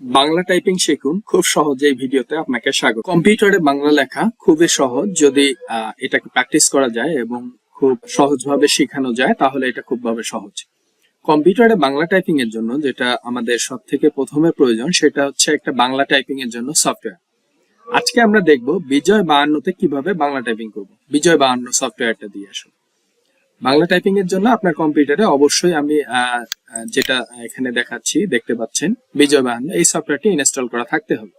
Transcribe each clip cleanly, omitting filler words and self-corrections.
Bangla typing শিখুন খুব সহজে। এই ভিডিওতে আপনাকে স্বাগত। কম্পিউটারে বাংলা লেখা খুবই সহজ যদি এটাকে প্র্যাকটিস করা যায় এবং খুব সহজভাবে শেখানো যায়, তাহলে এটা খুবভাবে সহজ। কম্পিউটারে বাংলা টাইপিং এর জন্য যেটা আমাদের সব থেকে প্রথমে প্রয়োজন, সেটা হচ্ছে একটা বাংলা টাইপিং এর জন্য সফটওয়্যার। আজকে আমরা দেখব বিজয় 52তে কিভাবে বাংলা টাইপিং করব। বিজয় 52 সফটওয়্যারটা দিয়ে আসুন। বাংলা টাইপিং এর জন্য আপনার কম্পিউটারে অবশ্যই আমি যেটা এখানে দেখাচ্ছি, দেখতে পাচ্ছেন বিজয় 52, এই সফটওয়্যারটি ইনস্টল করা থাকতে হবে।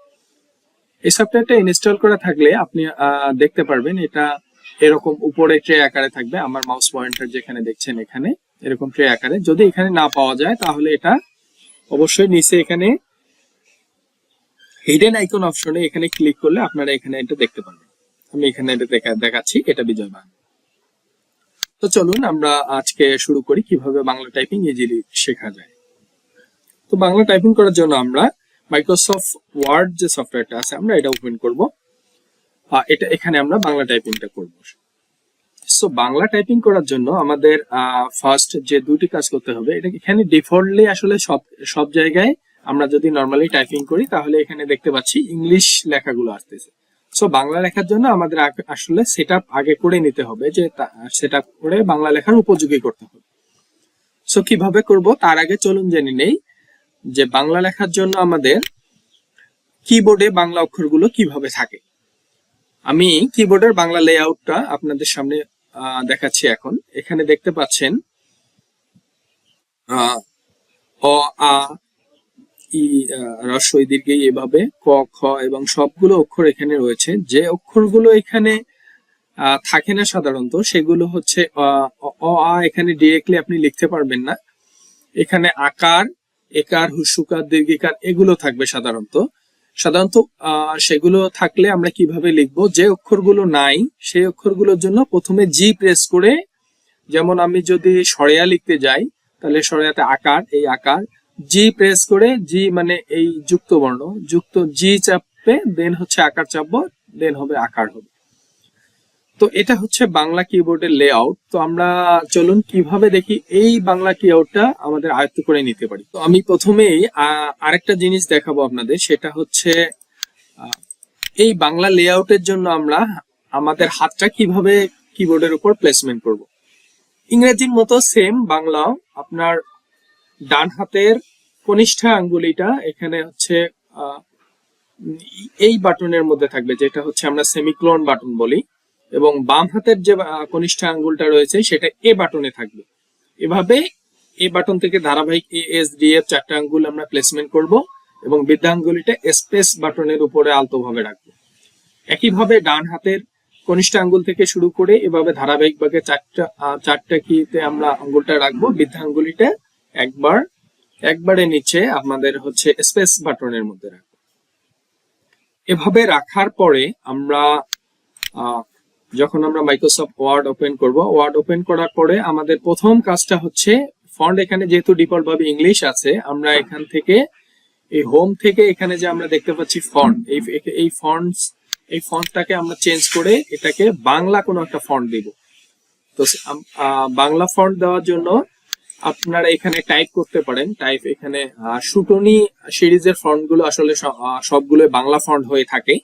এই সফটওয়্যারটা ইনস্টল করা থাকলে আপনি দেখতে পারবেন এটা এরকম উপরে ট্রে আকারে থাকবে। আমার মাউস পয়েন্টার যেখানে দেখছেন এখানে এরকম ট্রে আকারে। যদি এখানে না পাওয়া যায় তাহলে এটা অবশ্যই নিচে এখানে হিডেন আইকন অপশনে এখানে ক্লিক করলে আপনারা এখানে এটা দেখতে পারবেন। আমি এখানে এটা দেখাচ্ছি, এটা বিজয় 52। তো চলুন আমরা আজকে শুরু করি কিভাবে বাংলা টাইপিং ইজিলি শেখা যায়। তো বাংলা টাইপিং করার জন্য আমরা মাইক্রোসফট ওয়ার্ড যে সফটওয়্যারটা আছে আমরা এটা ওপেন করব। এটা এখানে আমরা বাংলা টাইপিংটা করব। সো বাংলা টাইপিং করার জন্য আমাদের ফার্স্ট যে দুটি কাজ করতে হবে, এটা এখানে ডিফল্টলি আসলে সব জায়গায় আমরা যদি নরমালি টাইপিং করি তাহলে এখানে দেখতে পাচ্ছি ইংলিশ লেখাগুলো আসতেছে। সো বাংলা লেখার জন্য আমাদের আসলে সেটআপ আগে করে নিতে হবে, যে সেটআপ করে বাংলা লেখার উপযোগী করতে হবে। সো কিভাবে করব তার আগে চলুন জেনে নেই যে বাংলা লেখার জন্য আমাদের কিবোর্ডে বাংলা অক্ষরগুলো কিভাবে থাকে। আমি কিবোর্ডের বাংলা লেআউটটা আপনাদের সামনে দেখাচ্ছি। এখন এখানে দেখতে পাচ্ছেন অ আ ই রস্বই দীর্ঘ এভাবে ক খ এবং সবগুলো অক্ষর এখানে রয়েছে। যে অক্ষরগুলো এখানে থাকে না সাধারণত সেগুলো হচ্ছে অ আ। এখানে ডিরেক্টলি আপনি লিখতে পারবেন না, এখানে আকার, একার, হুস্যকার, দীর্ঘিকার এগুলো থাকবে সাধারণত। সেগুলো থাকলে আমরা কিভাবে লিখবো, যে অক্ষরগুলো নাই সেই অক্ষরগুলোর জন্য প্রথমে জি প্রেস করে, যেমন আমি যদি সরেয়া লিখতে যাই তাহলে সরেয়াতে আকার, এই আকার জি প্রেস করে, জি মানে এই যুক্ত বর্ণ, যুক্ত জি চাপবে, দেন হচ্ছে আকার চাপবো, দেন হবে আকার হবে। তো এটা হচ্ছে বাংলা কিবোর্ডের লেআউট। তো আমরা চলুন কিভাবে দেখি এই বাংলা কিবোর্ডটা আমাদের আয়ত্ত করে নিতে পারি। তো আমি প্রথমেই আরেকটা জিনিস দেখাবো আপনাদের, সেটা হচ্ছে এই বাংলা লেআউটের জন্য আমরা আমাদের হাতটা কিভাবে কিবোর্ডের উপর প্লেসমেন্ট করব। ইংরেজির মতো সেম বাংলাও আপনার ডান হাতের কনিষ্ঠা আঙ্গুলিটা এখানে হচ্ছে এই বাটনের মধ্যে থাকবে, যেটা হচ্ছে আমরা সেমিক্লোন বাটন বলি, এবং বাম হাতের যে কনিষ্ঠা আঙ্গুলটা রয়েছে সেটা এ বাটনে থাকবে। এভাবে এ বাটন থেকে ধারাবাহিক এ এস ডি এফ চারটা আঙ্গুল আমরা প্লেসমেন্ট করব এবং বৃদ্ধা আঙ্গুলিটা স্পেস বাটনের উপরে আলতো ভাবে রাখবো। একইভাবে ডান হাতের কনিষ্ঠা আঙ্গুল থেকে শুরু করে এভাবে ধারাবাহিক ভাবে চারটা কিতে আমরা আঙ্গুলটা রাখবো। বৃদ্ধা আঙ্গুলিটা একবারে নিচে আমাদের হচ্ছে স্পেস বাটনের মধ্যে রাখবো। এভাবে রাখার পরে আমরা যখন আমরা মাইক্রোসফট ওয়ার্ড ওপেন করব, ওয়ার্ড ওপেন করার পরে আমাদের প্রথম কাজটা হচ্ছে ফন্ট। এখানে যেহেতু ডিফল্ট ভাবে ইংলিশ আছে, আমরা এখান থেকে এই হোম থেকে এখানে যে আমরা দেখতে পাচ্ছি ফন্ট, এই ফন্টটাকে আমরা চেঞ্জ করে এটাকে বাংলা কোনো একটা ফন্ট দিব। তো বাংলা ফন্ট দেওয়ার জন্য আপনারা এখানে টাইপ করতে পারেন। টাইপ এখানে শুটনি সিরিজের ফন্ট গুলো আসলে সবগুলো বাংলা ফন্ট হয়ে থাকে।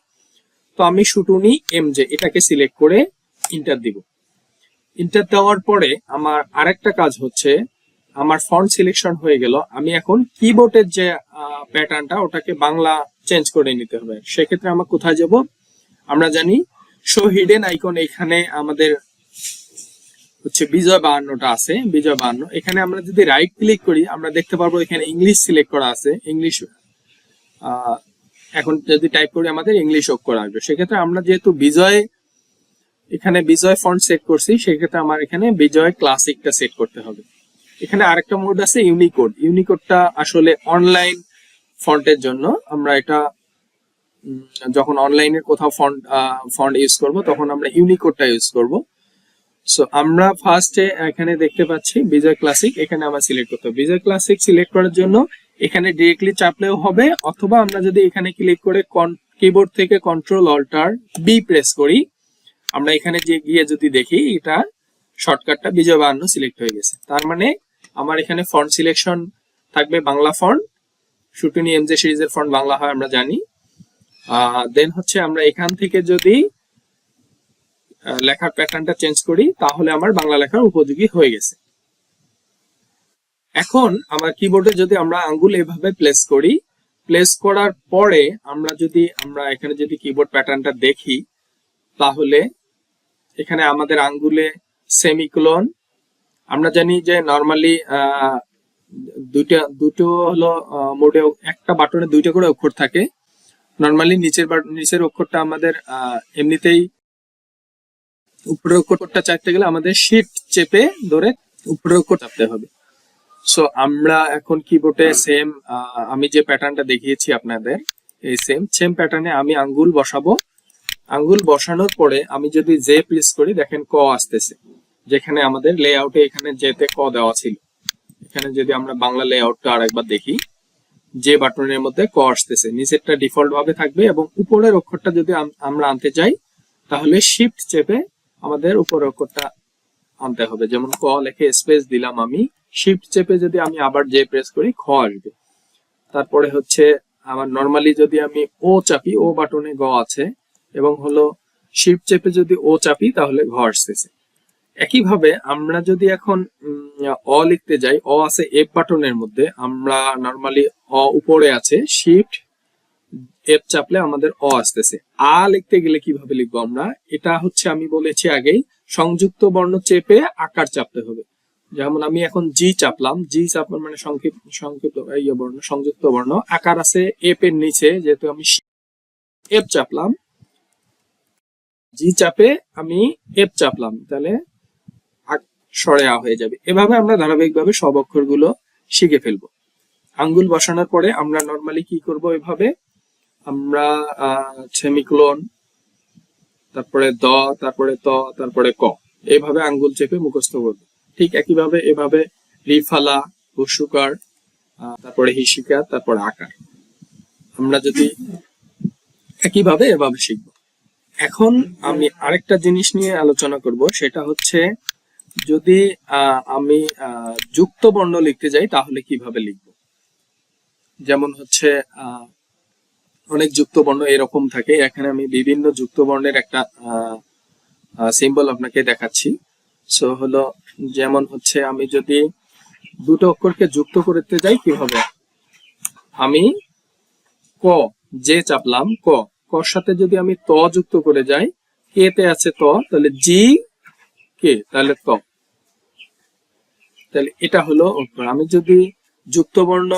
তো আমি শুটনি এমজে এটাকে সিলেক্ট করে ইন্টার দিব। ইন্টার দেওয়ার পরে আমার আরেকটা কাজ হচ্ছে, আমার ফন্ট সিলেকশন হয়ে গেল। আমি এখন কিবোর্ডের যে প্যাটার্নটা ওটাকে বাংলা চেঞ্জ করে নিতে হবে। সেক্ষেত্রে আমরা কোথায় যাব, আমরা জানি শো হিডেন আইকন, এখানে আমাদের হচ্ছে বিজয় 52টা আছে। বিজয় 52 এখানে আমরা যদি রাইট ক্লিক করি আমরা দেখতে পারবো এখানে ইংলিশ সিলেক্ট করা আছে। ইংলিশ এখন যদি টাইপ করি আমাদের ইংলিশ অক্ষর আসবে। সেক্ষেত্রে আমরা যেহেতু এখানে বিজয় ফন্ট সেট করছি, সেক্ষেত্রে আমার এখানে বিজয় ক্লাসিকটা সেট করতে হবে। এখানে আরেকটা মোড আছে ইউনিকোড। ইউনিকোডটা আসলে অনলাইন ফন্টের জন্য। আমরা এটা যখন অনলাইনে কোথাও ফন্ট ইউজ করব তখন আমরা ইউনিকোডটা ইউজ করব। সো আমরা ফার্স্টে এখানে দেখতে পাচ্ছি বিজয় ক্লাসিক, এখানে আমরা সিলেক্ট করতে হবে। বিজয় ক্লাসিক সিলেক্ট করার জন্য এখানে ডিরেক্টলি চাপলেও হবে, অথবা আমরা যদি এখানে ক্লিক করে কিবোর্ড থেকে কন্ট্রোল অল্টার বি প্রেস করি, আমরা এখানে গিয়ে যদি দেখি এটা শর্টকাটটা বিজয় 52 সিলেক্ট হয়ে গেছে। তার মানে আমার এখানে ফন্ট সিলেকশন থাকবে বাংলা ফন্ট, শুটুনি এমজে সিরিজের ফন্ট বাংলা হয় আমরা জানি। দেন হচ্ছে আমরা এখান থেকে যদি লেখার প্যাটার্নটা চেঞ্জ করি তাহলে আমার বাংলা লেখার উপযোগী হয়ে গেছে। এখন আমার কিবোর্ডে যদি আমরা আঙ্গুল এভাবে প্লেস করি, প্লেস করার পরে আমরা এখানে যদি কিবোর্ড প্যাটার্নটা দেখি তাহলে এখানে আমাদের আঙ্গুলে সেমিকোলন, আমরা জানি যে নরমালি দুটো হলো মোডে একটা বাটনে দুইটা করে অক্ষর থাকে। নরমালি নিচের অক্ষরটা আমাদের এমনিতেই, উপরের অক্ষরটা চাইতে গেলে আমাদের শিফট চেপে ধরে উপরের অক্ষর চাপতে হবে। সো আমরা এখন কিবোর্ডে সেম আমি যে প্যাটার্নটা দেখিয়েছি আপনাদের, এই সেম প্যাটার্নে আমি আঙ্গুল বসাবো। আঙ্গুল বসানোর পরে আমি যদি জে প্রেস করি, দেখেন ক আসতেছে, যেখানে আমাদের লেআউটে এখানে যেতে ক দেওয়া ছিল। এখানে যদি আমরা বাংলা লেআউটটা আরেকবার দেখি, যে বাটনের মধ্যে ক আসতেছে, নিচেরটা ডিফল্ট ভাবে থাকবে এবং উপরের অক্ষরটা যদি আমরা আনতে চাই তাহলে শিফট চেপে আমাদের উপরের অক্ষরটা আনতে হবে। যেমন ক লিখে স্পেস দিলাম আমি, শিফট চেপে যদি আমি আবার জে প্রেস করি খ আসবে। তারপরে হচ্ছে আমার নরমালি যদি আমি ও চাপি, ও বাটনে গ আছে, এবং হলো শিফট চেপে যদি ও চাপি তাহলে ঘ আসতেছে। একইভাবে আমরা যদি এখন অ লিখতে যাই, অ আছে এফ বাটনের মধ্যে, আমরা নরমালি অ উপরে আছে, শিফট এফ চাপলে আমাদের অ আসতেছে। আ লিখতে গেলে কিভাবে লিখবো আমরা, এটা হচ্ছে আমি বলেছি আগেই, সংযুক্ত বর্ণ চেপে আকার চাপতে হবে। যেমন আমি এখন জি চাপলাম, জি চাপলাম মানে সংক্ষিপ্ত বর্ণ, সংযুক্ত বর্ণ, আকার আছে এফ এর নিচে, যেহেতু আমি এফ চাপলাম, জি চাপে আমি এফ চাপলাম, তাহলে সরে আ হয়ে যাবে। এভাবে আমরা ধারাবাহিকভাবে সব অক্ষরগুলো শিখে ফেলবো। আঙ্গুল বসানোর পরে আমরা নরমালি কি করব, এভাবে আমরা সেমিকোলন, তারপরে দ, তারপরে ত, তারপরে ক, এইভাবে আঙ্গুল চেপে মুখস্থ করবো। ঠিক একইভাবে এভাবে রিফালা, হুসুকার, তারপরে হিসিকা, তারপরে আকার, আমরা যদি একইভাবে এভাবে শিখব। এখন আমি আরেকটা জিনিস নিয়ে আলোচনা করব, সেটা হচ্ছে যদি আমি যুক্ত বর্ণ লিখতে যাই তাহলে কিভাবে লিখব। যেমন হচ্ছে অনেক যুক্ত বর্ণ এরকম থাকে, এখানে আমি বিভিন্ন যুক্ত বর্ণের একটা সিম্বল আপনাকে দেখাচ্ছি। সো হলো, যেমন হচ্ছে আমি যদি দুটো অক্ষরকে যুক্ত করতে যাই কিভাবে, আমি ক যে চাপলাম, কর সাথে যদি আমি ত যুক্ত করে যাই, কে তে আছে ত, তাহলে জি কে, তাহলে ত, তাহলে এটা হলো অক্ষর। আমি যদি যুক্ত বর্ণ,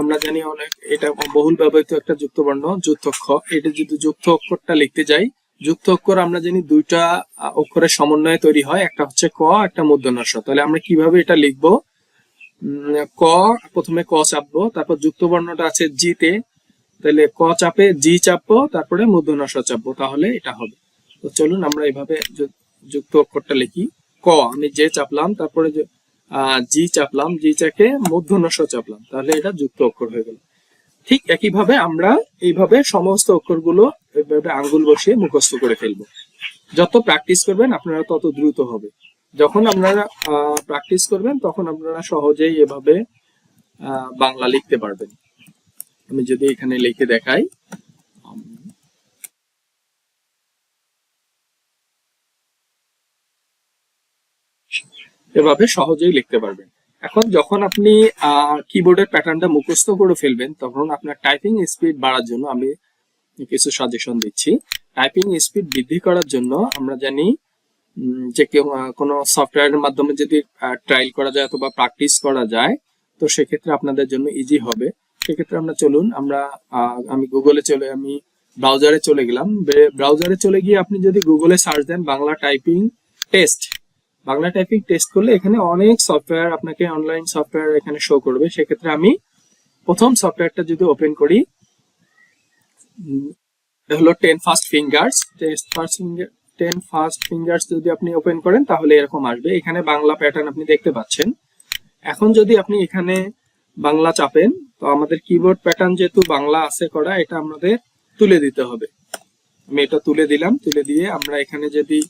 আমরা জানি অনেক, এটা বহুল ব্যবহৃত একটা যুক্ত বর্ণ যুক্তক্ষর, এটা যদি যুক্ত অক্ষরটা লিখতে যাই, যুক্ত অক্ষর আমরা জানি দুইটা অক্ষরের সমন্বয়ে তৈরি হয়, একটা হচ্ছে ক, একটা মূর্ধন্য ষ। তাহলে আমরা কিভাবে এটা লিখবো, ক প্রথমে ক চাপবো, তারপর যুক্ত বর্ণটা আছে জিতে, তাহলে ক চাপে জি চাপবো, তারপরে মূর্ধন্য ষ চাপবো, তাহলে এটা হবে। তো চলুন আমরা এইভাবে যুক্ত অক্ষরটা লিখি। ক আমি যে চাপলাম, তারপরে জি চাপলাম, জি চাকে মূর্ধন্য ষ চাপলাম, তাহলে এটা যুক্ত অক্ষর হয়ে গেল। ঠিক একইভাবে আমরা এইভাবে সমস্ত অক্ষরগুলো এইভাবে আঙ্গুল বসিয়ে মুখস্থ করে ফেলবো। যত প্র্যাকটিস করবেন আপনারা তত দ্রুত হবে। যখন আপনারা প্র্যাকটিস করবেন তখন আপনারা সহজেই এভাবে বাংলা লিখতে পারবেন। আমি যদি এখানে লিখে দেখাই, এভাবে সহজেই লিখতে পারবেন। এখন যখন আপনি কিবোর্ডের প্যাটার্নটা মুখস্থ করে ফেলবেন, তখন আপনার টাইপিং স্পিড বাড়ার জন্য আমি কিছু সাজেশন দিচ্ছি। টাইপিং স্পিড বৃদ্ধি করার জন্য আমরা জানি যে কোনো সফটওয়্যারের মাধ্যমে যদি ট্রায়াল করা যায় অথবা প্র্যাকটিস করা যায়, তো সেক্ষেত্রে আপনাদের জন্য ইজি হবে। সেক্ষেত্রে আমরা চলুন আমি ব্রাউজারে চলে গেলাম। ব্রাউজারে চলে গিয়ে আপনি যদি গুগলে সার্চ দেন Bangla typing test, Bangla typing test করলে এখানে অনেক সফটওয়্যার আপনাকে, অনলাইন সফটওয়্যার এখানে শো করবে। সেক্ষেত্রে আমি প্রথম সফটওয়্যারটা যদি ওপেন করি, এটা হলো 10 ফাস্ট ফিঙ্গার্স। 10 ফাস্ট ফিঙ্গার্স যদি আপনি ওপেন করেন তাহলে এরকম আসবে। এখানে বাংলা প্যাটার্ন আপনি দেখতে পাচ্ছেন। এখন যদি আপনি এখানে বাংলা চাপেন, তো আমাদের কিবোর্ড প্যাটার্ন যেহেতু বাংলা আছে করা, এটা আমাদের তুলে দিতে হবে। আমি এটা তুলে দিলাম, তুলে দিয়ে আমরা এখানে যদি,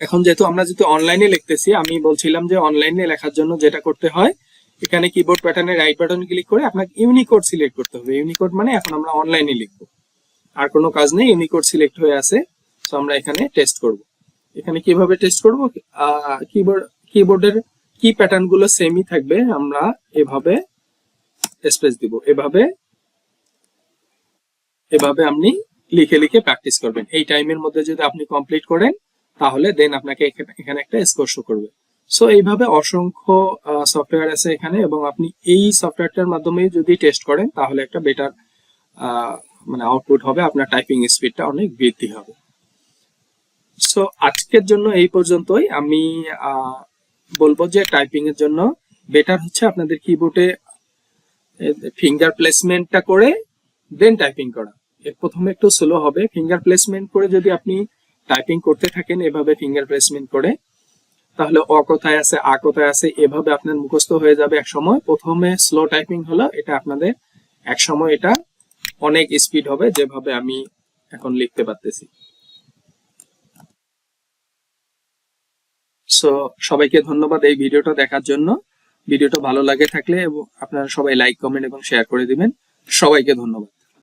এখন যেহেতু আমরা অনলাইনে লিখতেছি, আমি বলছিলাম যে অনলাইনে লেখার জন্য যেটা করতে হয়, এখানে কিবোর্ড প্যাটার্নে রাইট বাটন ক্লিক করে আপনাকে ইউনিকোড সিলেক্ট করতে হবে। ইউনিকোড মানে এখন আমরা অনলাইনে লিখবো, আর কোনো কাজ নেই, ইউনিকোড সিলেক্ট হয়ে আছে। তো আমরা এখানে টেস্ট করব। এখানে কিভাবে টেস্ট করব, কিবোর্ডের কি প্যাটার্ন গুলো সেমই থাকবে, আমরা এভাবে স্পেস দিব, এভাবে আপনি লিখে লিখে প্র্যাকটিস করবেন। এই টাইমের মধ্যে যদি আপনি কমপ্লিট করেন তাহলে দেন আপনাকে এখানে একটা স্কোর শো করবে। সো এইভাবে অসংখ্য সফটওয়্যার আছে এখানে, এবং আপনি এই সফটওয়্যারটার মাধ্যমে যদি টেস্ট করেন তাহলে একটা বেটার মানে আউটপুট হবে, আপনার টাইপিং স্পিডটা অনেক বৃদ্ধি হবে। সো আজকের জন্য এই পর্যন্তই। আমি বলবো যে টাইপিং এর জন্য বেটার হচ্ছে আপনাদের কিবোর্ডে ফিঙ্গার প্লেসমেন্টটা করে দেন টাইপিং করা। এর প্রথমে একটু স্লো হবে, ফিঙ্গার প্লেসমেন্ট করে যদি আপনি টাইপিং করতে থাকেন এভাবে ফিঙ্গার প্লেসমেন্ট করে, তাহলে অ কোথায় আছে আ কোথায় আছে এভাবে আপনার মুখস্থ হয়ে যাবে এক সময়। প্রথমে স্লো টাইপিং হলো, এটা আপনাদের এক সময় এটা অনেক স্পিড হবে, যেভাবে আমি এখন লিখতে পারতেছি। সো সবাইকে ধন্যবাদ এই ভিডিওটা দেখার জন্য। ভিডিওটা ভালো লাগে থাকলে এবং আপনারা সবাই লাইক, কমেন্ট এবং শেয়ার করে দিবেন। সবাইকে ধন্যবাদ।